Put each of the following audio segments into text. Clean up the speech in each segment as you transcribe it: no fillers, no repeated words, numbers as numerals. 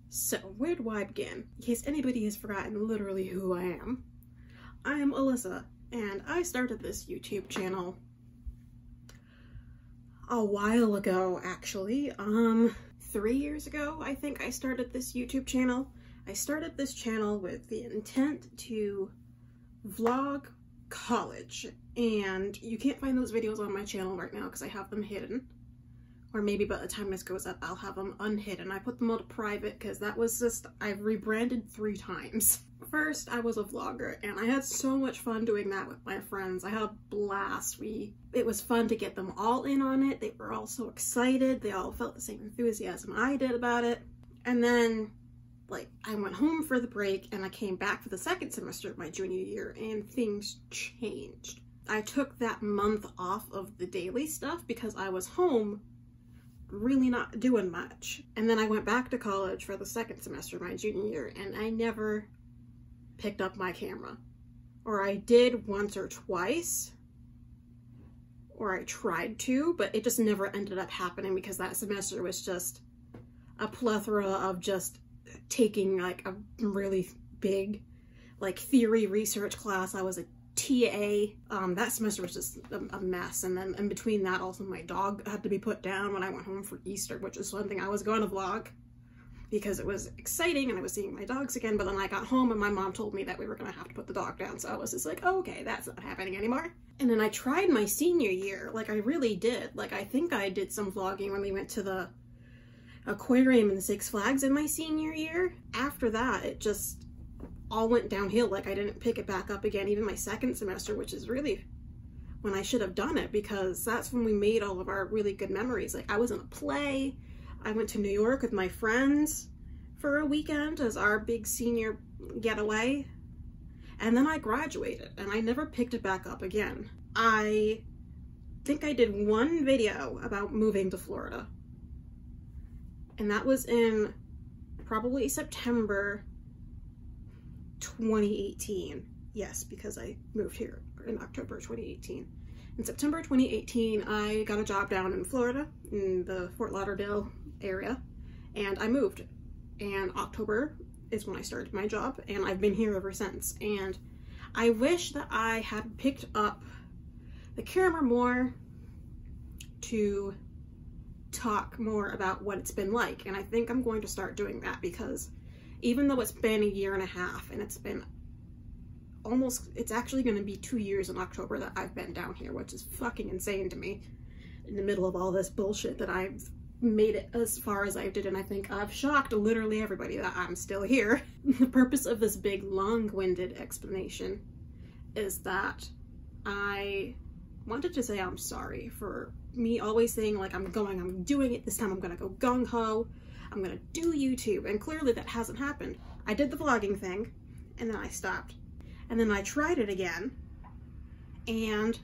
So, where do I begin? In case anybody has forgotten literally who I am Alyssa, and I started this YouTube channel a while ago, actually. 3 years ago, I think I started this YouTube channel. I started this channel with the intent to vlog college, and you can't find those videos on my channel right now because I have them hidden. Or maybe by the time this goes up, I'll have them unhidden. I put them on private because that was just, I've rebranded 3 times. First, I was a vlogger, and I had so much fun doing that with my friends. I had a blast. It was fun to get them all in on it. They were all so excited. They all felt the same enthusiasm I did about it. And then, like, I went home for the break, and I came back for the second semester of my junior year, and things changed. I took that month off of the daily stuff because I was home really not doing much. And then I went back to college for the second semester of my junior year, and I never picked up my camera. Or I did once or twice, or I tried to, but it just never ended up happening because that semester was just a plethora of just taking like a really big like theory research class. I was a TA. That semester was just a mess, and then in between that also my dog had to be put down when I went home for Easter, which is one thing I was going to vlog because it was exciting and I was seeing my dogs again. But then I got home and my mom told me that we were gonna have to put the dog down, so I was just like, oh, okay, that's not happening anymore. And then I tried my senior year, like I really did. Like I think I did some vlogging when we went to the aquarium and Six Flags in my senior year. After that, it just all went downhill. Like I didn't pick it back up again, even my second semester, which is really when I should have done it because that's when we made all of our really good memories. Like I was in a play, I went to New York with my friends for a weekend as our big senior getaway, and then I graduated and I never picked it back up again. I think I did one video about moving to Florida, and that was in probably September 2018. Yes, because I moved here in October 2018. In September 2018, I got a job down in Florida, in the Fort Lauderdale area, and I moved. And October is when I started my job, and I've been here ever since. And I wish that I had picked up the camera more to talk more about what it's been like. And I think I'm going to start doing that because even though it's been a year and a half and it's been it's actually going to be 2 years in October that I've been down here, which is fucking insane to me in the middle of all this bullshit that I've made it as far as I did, and I think I've shocked literally everybody that I'm still here. The purpose of this big long-winded explanation is that I wanted to say I'm sorry for me always saying like I'm doing it this time, I'm gonna go gung-ho, I'm gonna do YouTube, and clearly that hasn't happened. I did the vlogging thing, and then I stopped. And then I tried it again, and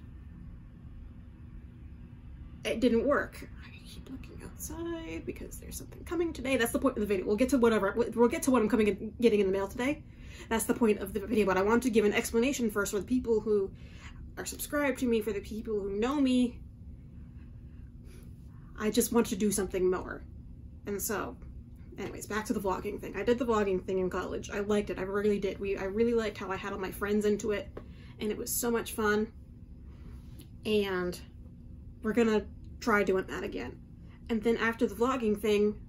it didn't work. I keep looking outside because there's something coming today. That's the point of the video. We'll get to what I'm getting in the mail today. That's the point of the video, but I want to give an explanation first for the people who are subscribed to me, for the people who know me. I just want to do something more. And so, anyways, back to the vlogging thing. I did the vlogging thing in college. I liked it. I really did. I really liked how I had all my friends into it, and it was so much fun. And we're gonna try doing that again. And then after the vlogging thing,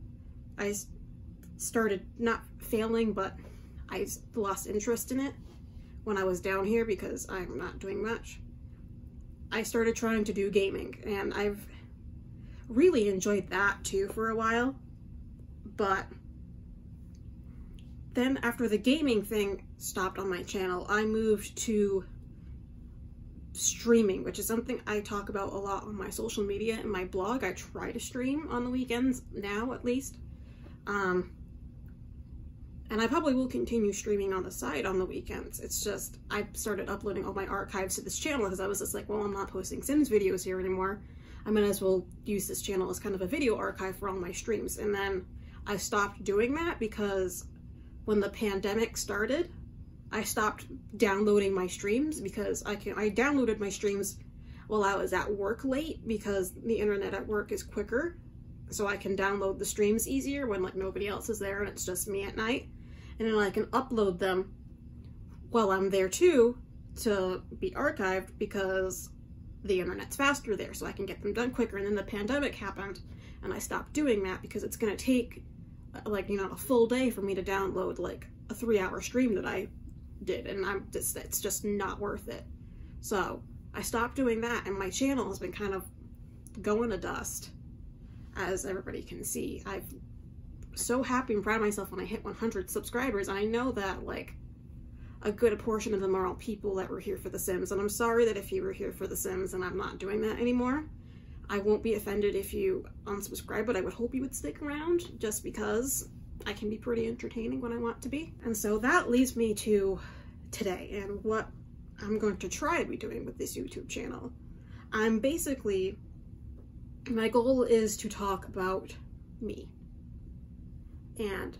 I started not failing, but I lost interest in it when I was down here because I'm not doing much. I started trying to do gaming, and I've really enjoyed that too for a while. But then after the gaming thing stopped on my channel, I moved to streaming, which is something I talk about a lot on my social media and my blog. I try to stream on the weekends now, at least. And I probably will continue streaming on the side on the weekends. It's just, I started uploading all my archives to this channel because I was just like, well, I'm not posting Sims videos here anymore. I might as well use this channel as kind of a video archive for all my streams. And then I stopped doing that because when the pandemic started, I stopped downloading my streams because I downloaded my streams while I was at work late because the internet at work is quicker so I can download the streams easier when like nobody else is there and it's just me at night. And then I can upload them while I'm there too to be archived because the internet's faster there, so I can get them done quicker. And then the pandemic happened and I stopped doing that because it's gonna take like, you know, a full day for me to download like a 3-hour stream that I did, and it's just not worth it. So I stopped doing that, and my channel has been kind of going to dust, as everybody can see. I'm so happy and proud of myself when I hit 100 subscribers, and I know that like a good portion of them are all people that were here for The Sims, and I'm sorry that if you were here for The Sims and I'm not doing that anymore. I won't be offended if you unsubscribe, but I would hope you would stick around just because I can be pretty entertaining when I want to be. And so that leads me to today and what I'm going to try to be doing with this YouTube channel. My goal is to talk about me and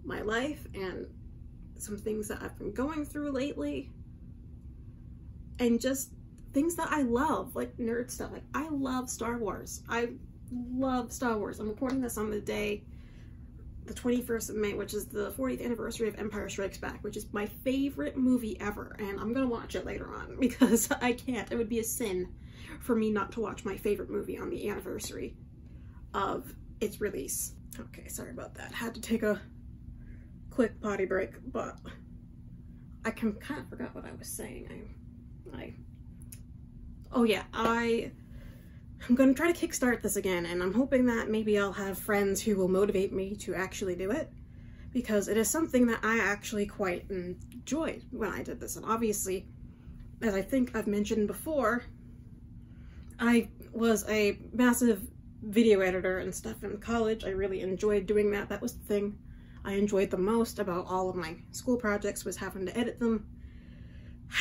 my life and some things that I've been going through lately and just things that I love, like nerd stuff. Like, I love Star Wars. I love Star Wars. I'm recording this on the day, the 21st of May, which is the 40th anniversary of Empire Strikes Back, which is my favorite movie ever, and I'm gonna watch it later on because I can't. It would be a sin for me not to watch my favorite movie on the anniversary of its release. Okay, sorry about that. Had to take a quick potty break, but I kind of forgot what I was saying. Oh yeah, I'm gonna try to kickstart this again, and I'm hoping that maybe I'll have friends who will motivate me to actually do it, because it is something that I actually quite enjoyed when I did this. And obviously, as I think I've mentioned before, I was a massive video editor and stuff in college. I really enjoyed doing that. That was the thing I enjoyed the most about all of my school projects, was having to edit them.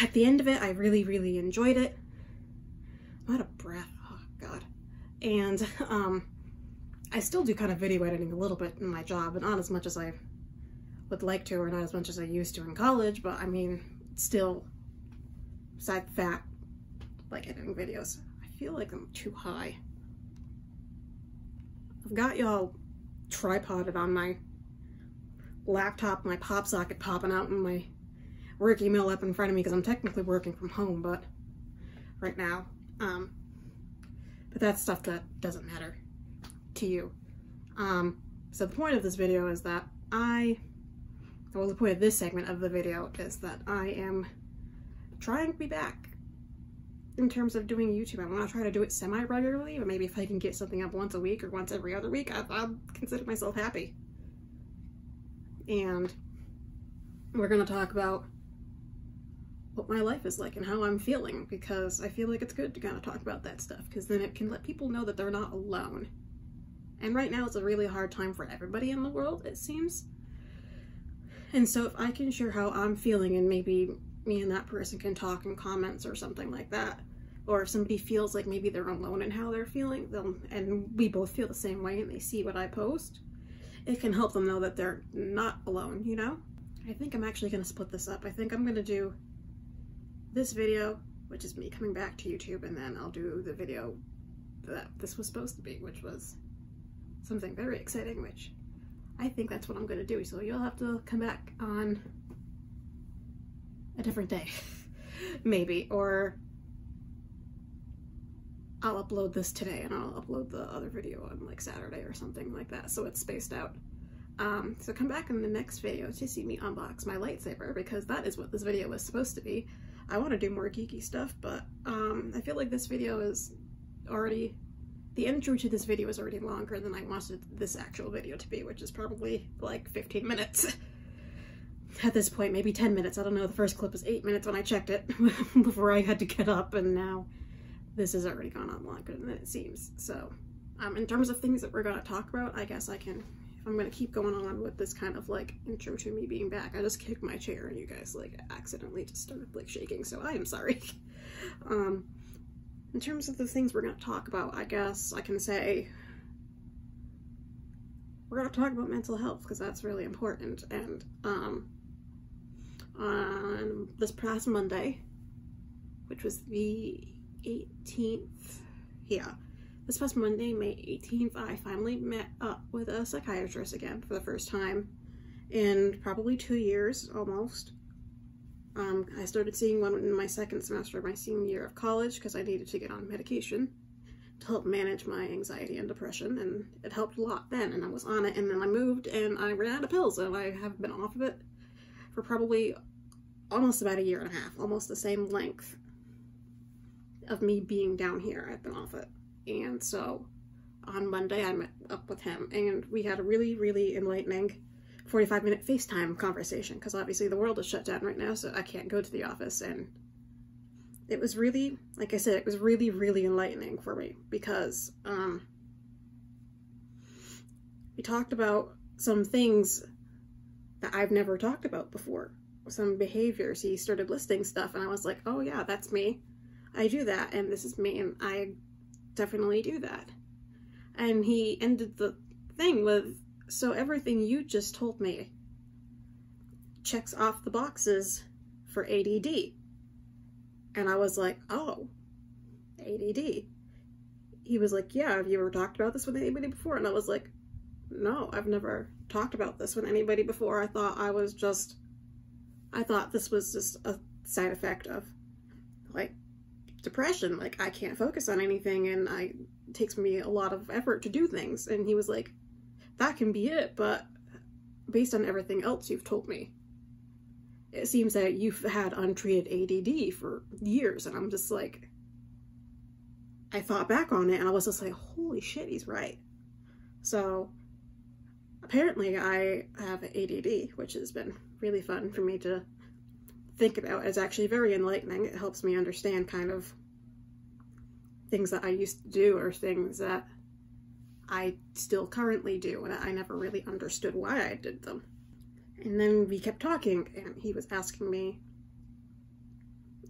At the end of it, I really, really enjoyed it. I'm out of breath, oh god. And I still do kind of video editing a little bit in my job, but not as much as I would like to, or not as much as I used to in college, but I mean, still, besides that, like editing videos. I feel like I'm too high. I've got y'all tripoded on my laptop, my pop socket popping out, and my work email up in front of me because I'm technically working from home, but right now. But that's stuff that doesn't matter to you. So the point of this video is that the point of this segment of the video is that I am trying to be back in terms of doing YouTube. I want to try to do it semi-regularly, but maybe if I can get something up once a week or once every other week, I'll consider myself happy. And we're going to talk about what my life is like and how I'm feeling, because I feel like it's good to kind of talk about that stuff, because then it can let people know that they're not alone. And right now it's a really hard time for everybody in the world, it seems. And so if I can share how I'm feeling, and maybe me and that person can talk in comments or something like that, or if somebody feels like maybe they're alone in how they're feeling, and we both feel the same way and they see what I post, it can help them know that they're not alone, you know? I think I'm actually going to split this up. I think I'm going to do this video, which is me coming back to YouTube, and then I'll do the video that this was supposed to be, which was something very exciting, which I think that's what I'm going to do. So you'll have to come back on a different day, maybe, or I'll upload this today and I'll upload the other video on like Saturday or something like that, so it's spaced out. So come back in the next video to see me unbox my lightsaber, because that is what this video was supposed to be. I want to do more geeky stuff, but I feel like this video is already, the intro to this video is already longer than I wanted this actual video to be, which is probably like 15 minutes. At this point, maybe 10 minutes, I don't know. The first clip was 8 minutes when I checked it before I had to get up, and now this has already gone on longer than it seems. So in terms of things that we're going to talk about, I guess I can, if I'm going to keep going on with this kind of like intro to me being back. I just kicked my chair and you guys like accidentally just started like shaking, so I am sorry. In terms of the things we're going to talk about, I guess I can say we're going to talk about mental health, because that's really important. And on this past Monday, which was the 18th, yeah, this past Monday, May 18th, I finally met up with a psychiatrist again for the first time in probably 2 years, almost. I started seeing one in my second semester of my senior year of college because I needed to get on medication to help manage my anxiety and depression, and it helped a lot then, and I was on it, and then I moved and I ran out of pills, and I have been off of it for probably almost about 1.5 years, almost the same length of me being down here. I've been off it. And so on Monday I met up with him and we had a really, really enlightening 45-minute FaceTime conversation, because obviously the world is shut down right now, so I can't go to the office. And it was really, like I said, it was really, really enlightening for me, because we talked about some things that I've never talked about before, some behaviors. He started listing stuff and I was like, oh yeah, that's me. I do that, and this is me, and I definitely do that. And he ended the thing with, so everything you just told me checks off the boxes for ADD. And I was like, oh, ADD. He was like, yeah, have you ever talked about this with anybody before? And I was like, no, I've never talked about this with anybody before. I thought this was just a side effect of, like, depression. Like, I can't focus on anything, and it takes me a lot of effort to do things. And he was like, that can be it, but based on everything else you've told me, it seems that you've had untreated ADD for years. And I'm just like, I thought back on it and I was just like, holy shit, he's right. So apparently I have ADD, which has been really fun for me to think about. It's actually very enlightening. It helps me understand kind of things that I used to do, or things that I still currently do, and I never really understood why I did them. And then we kept talking, and he was asking me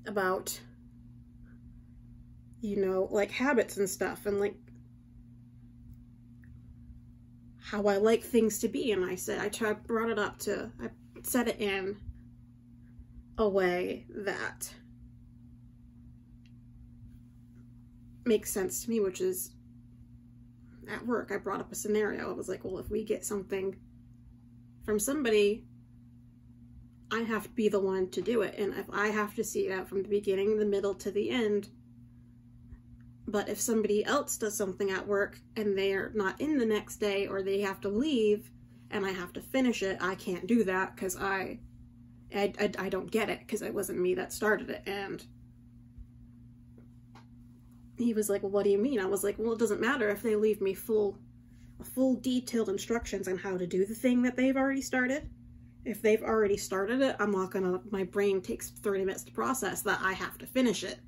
about, you know, like habits and stuff, and like how I like things to be. And I said, I brought it up to, I said it in a way that makes sense to me, which is, at work, I brought up a scenario. I was like, well, if we get something from somebody, I have to be the one to do it. And if I have to see it out from the beginning, the middle, to the end, but if somebody else does something at work and they're not in the next day, or they have to leave and I have to finish it, I can't do that because I don't get it, because it wasn't me that started it. And he was like, well, what do you mean? I was like, well, it doesn't matter if they leave me full detailed instructions on how to do the thing that they've already started. If they've already started it, I'm not gonna, my brain takes 30 minutes to process that I have to finish it.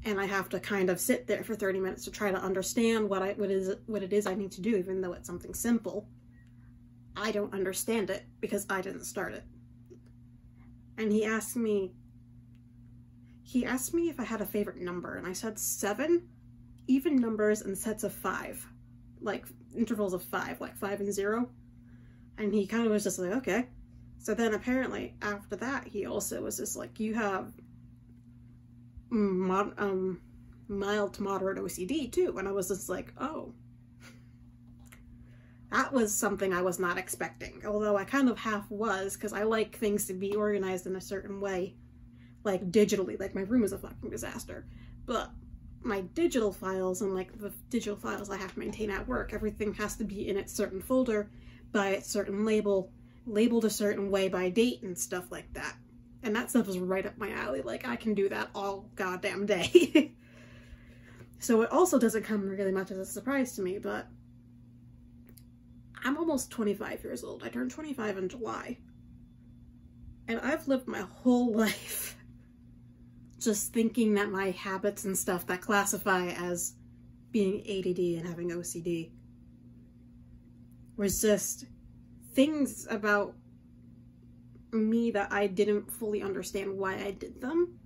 And I have to kind of sit there for 30 minutes to try to understand what it is I need to do, even though it's something simple. I don't understand it because I didn't start it. And he asked me if I had a favorite number, and I said 7, even numbers and sets of 5, like intervals of 5, like 5 and 0. And he kind of was just like, okay. So then apparently after that, he also was just like, you have mild to moderate OCD too. And I was just like, oh, that was something I was not expecting. Although I kind of half was, because I like things to be organized in a certain way. Like digitally, like my room is a fucking disaster. But my digital files, and like the digital files I have to maintain at work, everything has to be in its certain folder, by its certain label, labeled a certain way by date and stuff like that. And that stuff is right up my alley. Like, I can do that all goddamn day. So it also doesn't come really much as a surprise to me, but I'm almost 25 years old. I turned 25 in July. And I've lived my whole life just thinking that my habits and stuff that classify as being ADD and having OCD was just things about me that I didn't fully understand why I did them.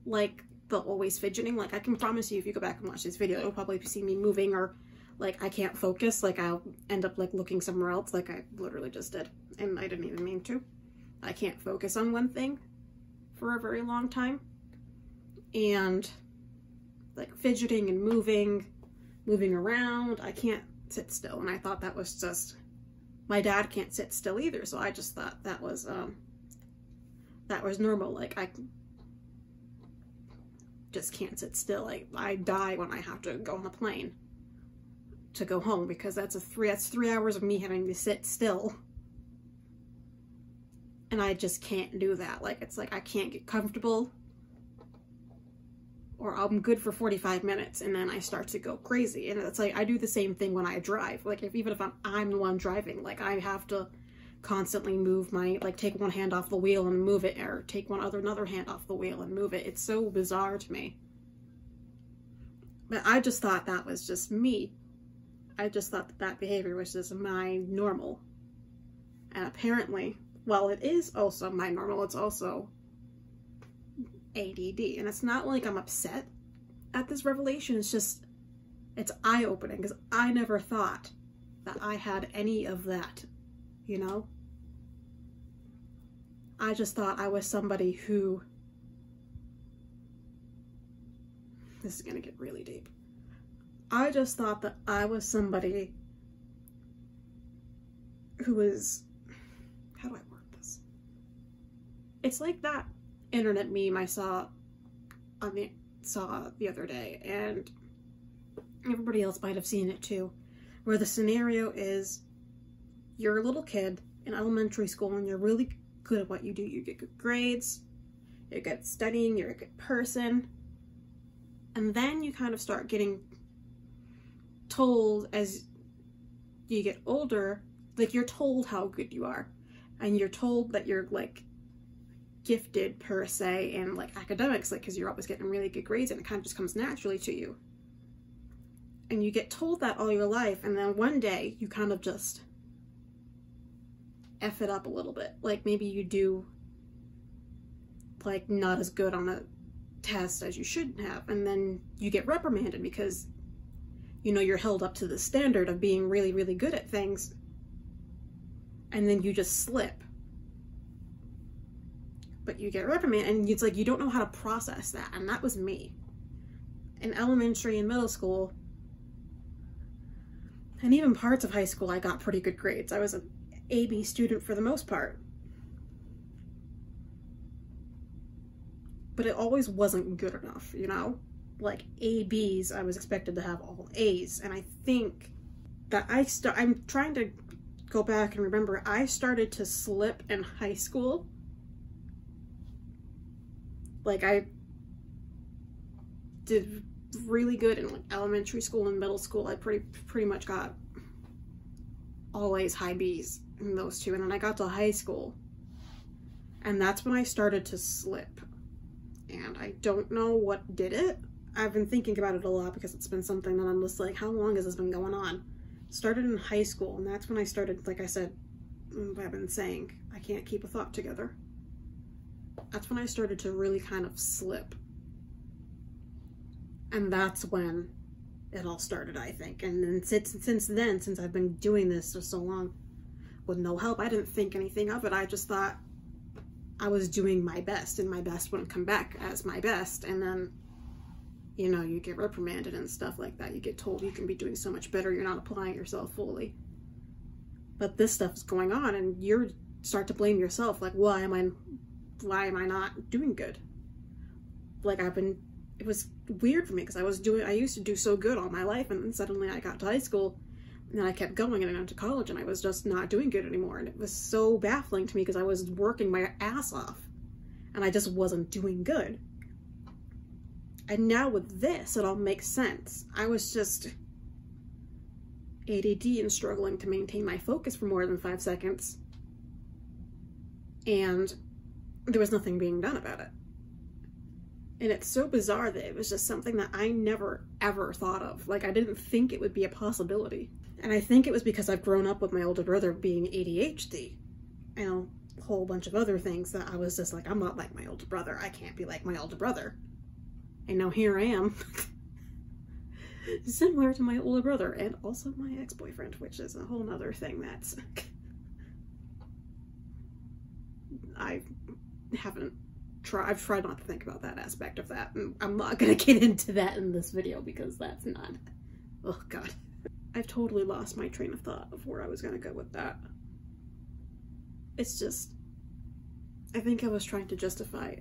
Like the always fidgeting. Like, I can promise you, if you go back and watch this video, you'll probably see me moving, or like I can't focus. Like, I'll end up like looking somewhere else, like I literally just did, and I didn't even mean to. I can't focus on one thing for a very long time. And like fidgeting and moving around. I can't sit still, and I thought that was just, my dad can't sit still either, so I just thought that was normal. Like, I just can't sit still. Like, I die when I have to go on a plane to go home, because that's 3 hours of me having to sit still, and I just can't do that. Like, it's like I can't get comfortable, or I'm good for 45 minutes and then I start to go crazy. And it's like I do the same thing when I drive. Like, even if I'm the one driving, like, I have to constantly move my, like, take one hand off the wheel and move it, or take another hand off the wheel and move it. It's so bizarre to me. But I just thought that was just me. I just thought that behavior was just my normal. And apparently, well, it is also my normal, it's also ADD. And it's not like I'm upset at this revelation, it's just, it's eye-opening, because I never thought that I had any of that, you know? I just thought I was somebody who, this is gonna get really deep. I just thought that I was somebody who was, how do I word this? It's like that internet meme I saw the other day, and everybody else might have seen it too, where the scenario is you're a little kid in elementary school and you're really good at what you do. You get good grades, you're good at studying, you're a good person, and then you kind of start getting told as you get older, like, you're told how good you are, and you're told that you're, like, gifted per se in, like, academics, like, because you're always getting really good grades and it kind of just comes naturally to you. And you get told that all your life, and then one day you kind of just F it up a little bit. Like, maybe you do, like, not as good on a test as you should have, and then you get reprimanded because, you know, you're held up to the standard of being really, really good at things, and then you just slip. But you get reprimanded, and it's like you don't know how to process that, and that was me. In elementary and middle school, and even parts of high school, I got pretty good grades. I was an AB student for the most part. But it always wasn't good enough, you know? Like, ABs, I was expected to have all A's, and I think that I'm trying to go back and remember, I started to slip in high school. Like, I did really good in, like, elementary school and middle school. I pretty much got all A's, high B's in those two, and then I got to high school, and that's when I started to slip. And I don't know what did it. I've been thinking about it a lot because it's been something that I'm just like, how long has this been going on? Started in high school, and that's when I started, like I said, I've been saying, I can't keep a thought together. That's when I started to really kind of slip. And that's when it all started, I think. And then since then, since I've been doing this for so long, with no help, I didn't think anything of it. I just thought I was doing my best, and my best wouldn't come back as my best. And then, you know, you get reprimanded and stuff like that. You get told you can be doing so much better, you're not applying yourself fully. But this stuff is going on, and you start to blame yourself, like, why am I not doing good? Like, it was weird for me, because I used to do so good all my life, and then suddenly I got to high school, and then I kept going, and I went to college, and I was just not doing good anymore. And it was so baffling to me, because I was working my ass off, and I just wasn't doing good. And now with this, it all makes sense. I was just ADD and struggling to maintain my focus for more than 5 seconds, and there was nothing being done about it. And it's so bizarre that it was just something that I never ever thought of. Like, I didn't think it would be a possibility. And I think it was because I've grown up with my older brother being ADHD and a whole bunch of other things that I was just like, I'm not like my older brother. I can't be like my older brother. And now here I am, similar to my older brother, and also my ex-boyfriend, which is a whole nother thing that's, I haven't I've tried not to think about that aspect of that, and I'm not gonna get into that in this video because that's not, oh god. I've totally lost my train of thought of where I was gonna go with that. It's just, I think I was trying to justify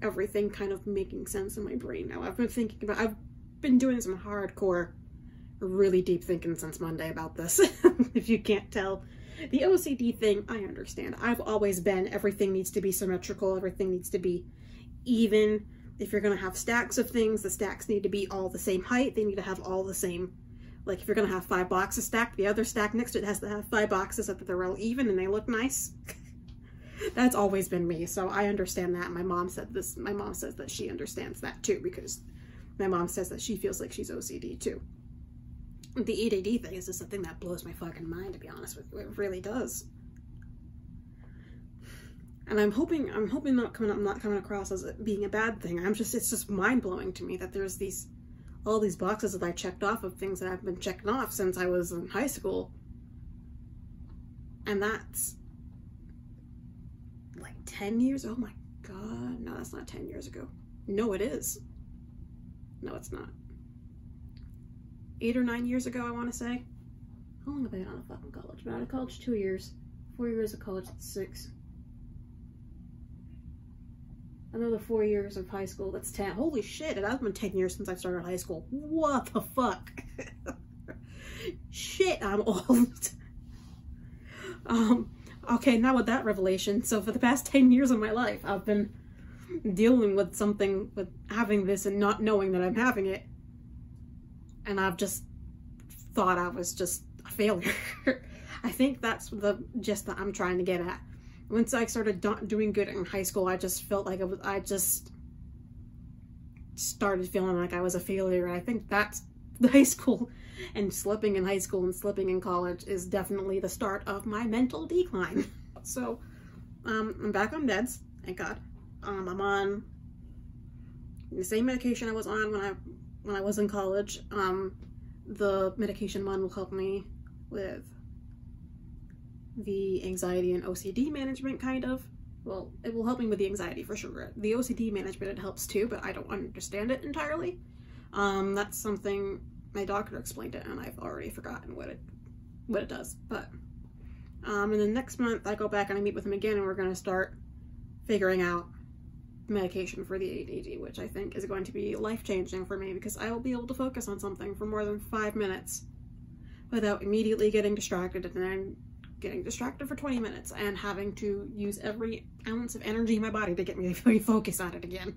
everything kind of making sense in my brain now. I've been doing some hardcore, really deep thinking since Monday about this, if you can't tell. The OCD thing, I understand. I've always been, everything needs to be symmetrical, everything needs to be even. If you're gonna have stacks of things, the stacks need to be all the same height, they need to have all the same, like if you're gonna have 5 boxes stacked, the other stack next to it has to have 5 boxes so that they're all even and they look nice. That's always been me, so I understand that. My mom said this, my mom says that she understands that too, because my mom says that she feels like she's OCD too. The ADD thing is just something that blows my fucking mind, to be honest with you. It really does. And I'm hoping I'm not coming across as it being a bad thing. it's just mind-blowing to me that there's all these boxes that I checked off of things that I've been checking off since I was in high school. And that's like 10 years, oh my god, no, that's not 10 years ago. No, it is. No, it's not. 8 or 9 years ago, I want to say. How long have I been out of fucking college? I've been out of college 2 years. 4 years of college, that's 6. Another 4 years of high school, that's 10. Holy shit, it has been 10 years since I started high school. What the fuck? Shit, I'm old. Okay, now with that revelation, so for the past 10 years of my life, I've been dealing with something, with having this and not knowing that I'm having it. And I've just thought I was just a failure. I think that's the gist that I'm trying to get at. Once I started doing good in high school, I just felt like I just started feeling like I was a failure. And I think that's the high school, and slipping in high school and slipping in college is definitely the start of my mental decline. So, I'm back on meds, thank God. I'm on the same medication I was on when I was in college. The medication one will help me with the anxiety and OCD management, kind of. Well, it will help me with the anxiety for sure. The OCD management, it helps too, but I don't understand it entirely. That's something my doctor explained it, and I've already forgotten what it does. But and then next month I go back and I meet with him again, and we're gonna start figuring out medication for the ADD, which I think is going to be life-changing for me, because I will be able to focus on something for more than 5 minutes without immediately getting distracted, and then getting distracted for 20 minutes and having to use every ounce of energy in my body to get me to focus on it again.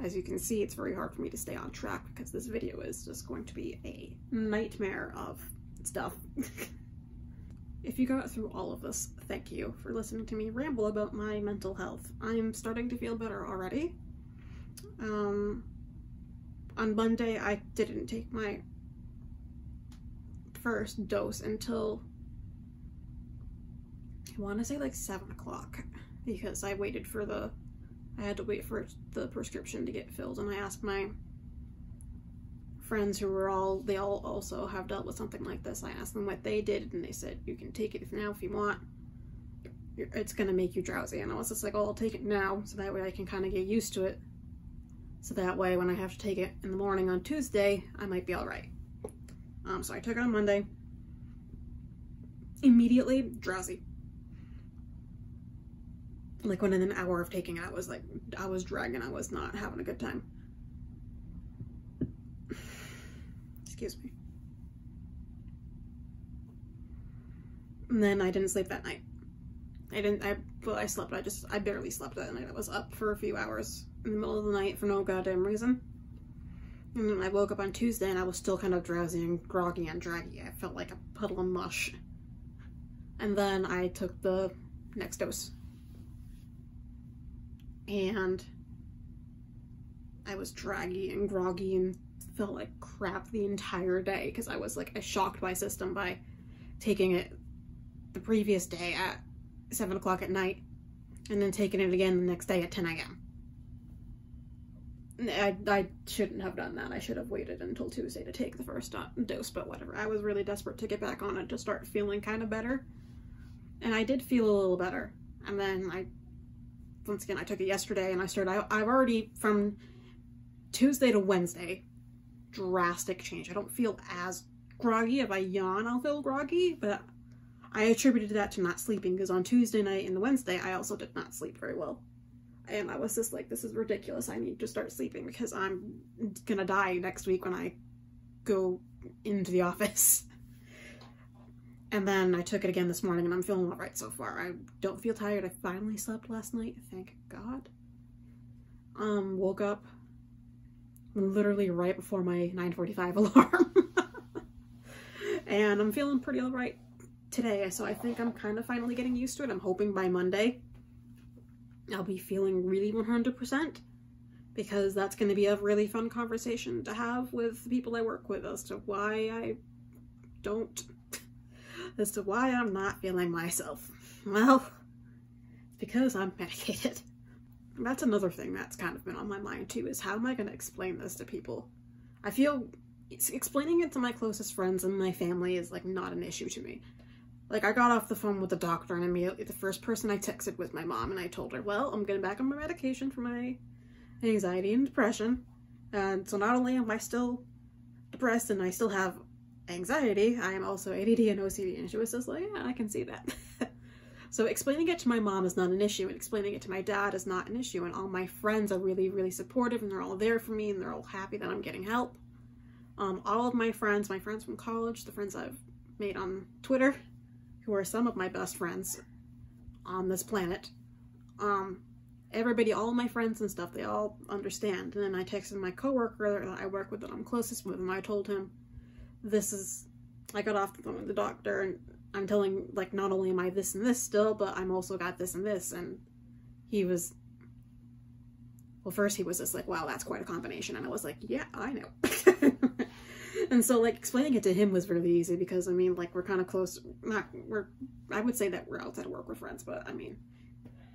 As you can see, it's very hard for me to stay on track because this video is just going to be a nightmare of stuff. If you got through all of this, thank you for listening to me ramble about my mental health. I'm starting to feel better already. On Monday, I didn't take my first dose until, I want to say like 7 o'clock, because I had to wait for the prescription to get filled, and I asked my friends who they all also have dealt with something like this. I asked them what they did, and they said, you can take it now if you want. It's gonna make you drowsy. And I was just like, oh, I'll take it now, so that way I can kind of get used to it. So that way when I have to take it in the morning on Tuesday, I might be alright. So I took it on Monday. Immediately drowsy. Like within an hour of taking it, I was dragging. I was not having a good time. Excuse me. And then I didn't sleep that night. I slept, I barely slept that night. I was up for a few hours in the middle of the night for no goddamn reason. And then I woke up on Tuesday and I was still kind of drowsy and groggy and draggy. I felt like a puddle of mush. And then I took the next dose. And I was draggy and groggy and felt like crap the entire day, because I was like, I shocked my system by taking it the previous day at 7 o'clock at night and then taking it again the next day at 10 a.m. I shouldn't have done that. I should have waited until Tuesday to take the first dose, but whatever. I was really desperate to get back on it to start feeling kind of better. And I did feel a little better. And then I once again, I took it yesterday and I've already, from Tuesday to Wednesday, drastic change. I don't feel as groggy. If I yawn, I'll feel groggy, but I attributed that to not sleeping, because on Tuesday night and the Wednesday, I also did not sleep very well. And I was just like, this is ridiculous. I need to start sleeping because I'm gonna die next week when I go into the office. And then I took it again this morning and I'm feeling alright so far. I don't feel tired. I finally slept last night, thank God. Woke up literally right before my 9:45 alarm. And I'm feeling pretty alright today, so I think I'm kind of finally getting used to it. I'm hoping by Monday I'll be feeling really 100%, because that's going to be a really fun conversation to have with the people I work with as to why I'm not feeling myself. Well, because I'm medicated. That's another thing that's kind of been on my mind too, is how am I going to explain this to people? I feel explaining it to my closest friends and my family is like not an issue to me. Like, I got off the phone with the doctor and immediately the first person I texted was my mom, and I told her, well, I'm getting back on my medication for my anxiety and depression, and so not only am I still depressed and I still have anxiety, I am also ADD and OCD, and she was just like, yeah, I can see that. So explaining it to my mom is not an issue, and explaining it to my dad is not an issue, and all my friends are really, really supportive, and they're all there for me, and they're all happy that I'm getting help. All of my friends from college, the friends I've made on Twitter, who are some of my best friends on this planet, everybody, all of my friends and stuff, they all understand. And then I texted my coworker that I work with, that I'm closest with, and I told him, I got off the phone with the doctor, and I'm telling, like, not only am I this and this still, but I'm also got this and this, and he was, well, first he was just like, wow, that's quite a combination, and I was like, yeah, I know. And so, like, explaining it to him was really easy, because, I mean, like, we're kind of close, I would say that we're outside of work, we're friends, but, I mean,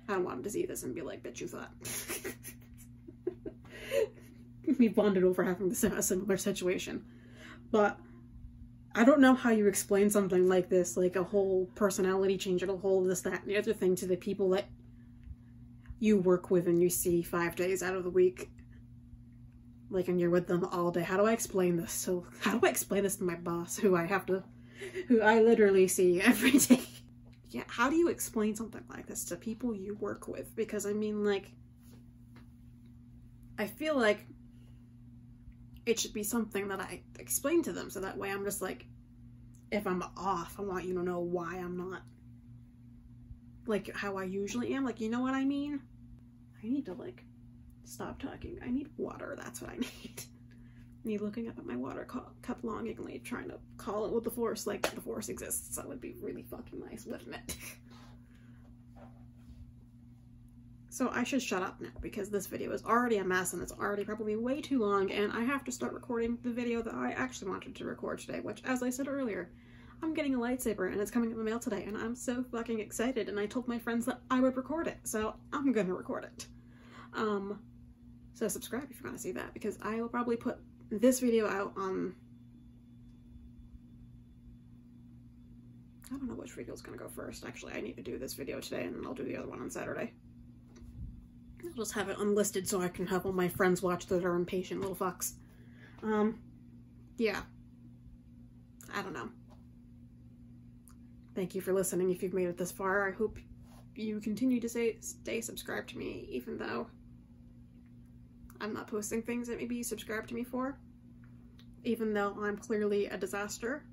I don't want him to see this and be like, bitch, you thought. We bonded over having a similar situation. But I don't know how you explain something like this, like a whole personality change and a whole this, that, and the other thing, to the people that you work with and you see 5 days out of the week. Like, and you're with them all day. How do I explain this? So, how do I explain this to my boss, who I literally see every day? Yeah, how do you explain something like this to people you work with? Because, I mean, like, I feel like it should be something that I explain to them, so that way I'm just like, if I'm off, I want you to know why I'm not, like, how I usually am. Like, you know what I mean? I need to, like, stop talking. I need water. That's what I need. Me looking up at my water cup longingly, trying to call it with the Force, like the Force exists. That would be really fucking nice, wouldn't it? So I should shut up now, because this video is already a mess and it's already probably way too long, and I have to start recording the video that I actually wanted to record today, which, as I said earlier, I'm getting a lightsaber and it's coming in the mail today, and I'm so fucking excited, and I told my friends that I would record it, so I'm gonna record it. So subscribe if you want to see that, because I will probably put this video out on, I don't know which video is going to go first. Actually, I need to do this video today, and then I'll do the other one on Saturday. I'll just have it unlisted so I can have all my friends watch that are impatient little fucks. Yeah. I don't know. Thank you for listening if you've made it this far. I hope you continue to stay subscribed to me, even though I'm not posting things that maybe you subscribe to me for, even though I'm clearly a disaster.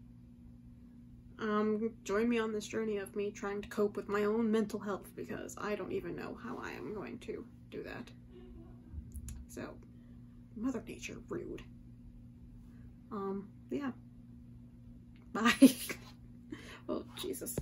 Join me on this journey of me trying to cope with my own mental health, because I don't even know how I am going to do that. So, Mother Nature, rude. Yeah. Bye. Oh, Jesus.